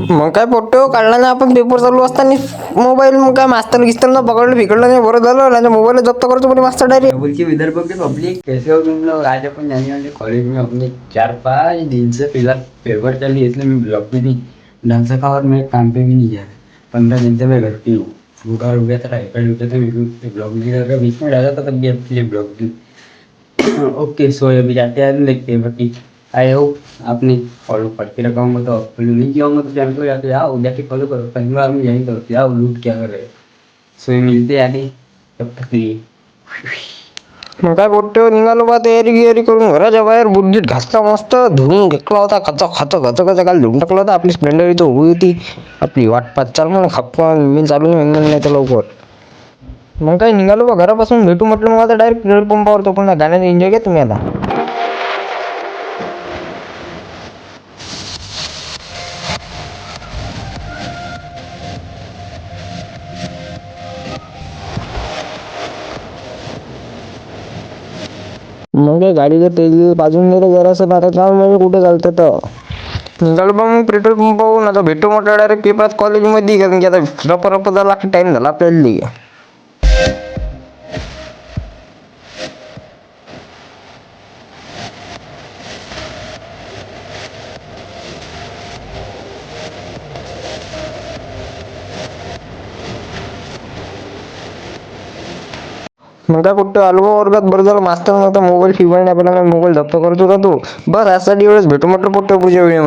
मग काय पोट्टे काढला ना आपण पेपर चालू असताना मोबाईल. मग काय मास्तर गिस्तर पकडलं बिकडलं नाही, बरं झालं नाही मोबाईल जप्त करतो पण मास्तर डायरेक्ट. बोल की विदर्भ की पब्लिक कैसे हो तुम लोग? आज अपन जाने वाले कॉलेज में अपने 4-5 दिन से फिलहाल पेपर चल रही है, इसलिए मैं ब्लॉक में नहीं ढंग से का और मैं काम पे भी नहीं जा रहा। 15 दिन से मैं घर पे हूँ। बुखार हो गया था, टाइफाइड हो गया था, मेरे को ब्लॉक नहीं कर रहा, बीच में डाला था तब भी आपके लिए ब्लॉक की। ओके सो अभी जाते हैं देखते हैं बाकी। आई होप आपने फॉलो करके रखा होगा, तो फॉलो नहीं किया होगा तो चैनल को जाके आओ, जाके फॉलो करो। पहली बार में यही करो, आओ लूट क्या कर रहे हो। सो मिलते हैं आगे, तब तक के लिए। मग काय पोट्टे निघालो बा तयारी गियारी करून घराच्या बाहेर. बुड्डीत घातला मस्त धुवून घेतला होता, खच खच खच खच काल धुवून टाकला होता. आपली स्प्लेंडर इथं उभी होती, आपली वाट पाच चाल म्हणून खप्पा मी चालू नाही तर लवकर. मग काय निघालो बा घरापासून. भेटू म्हटलं मग आता डायरेक्ट पेट्रोल पंपावर. तो पुन्हा गाण्याचा एन्जॉय घ्या तुम्ही आता. मग काय गाडीचं तेल बाजून गेलं जरासं, आता काम म्हणजे कुठं चालतं तर निघालो बा मग पेट्रोल पंपावरून. आता भेटू म्हटलं डायरेक्ट पेपरात कॉलेजमध्ये, कारण की आता रप झाला टाइम झाला आपल्याला. मग काय कुठं आलो वर्गात. बरं झालं मास्तर नव्हता, मोबाईल शिवाय नाही, आपल्याला मोबाईल जप्त करत होता तो. बस यासाठी एवढंच भेटू म्हटलं पुढच्या वेळेमध्ये.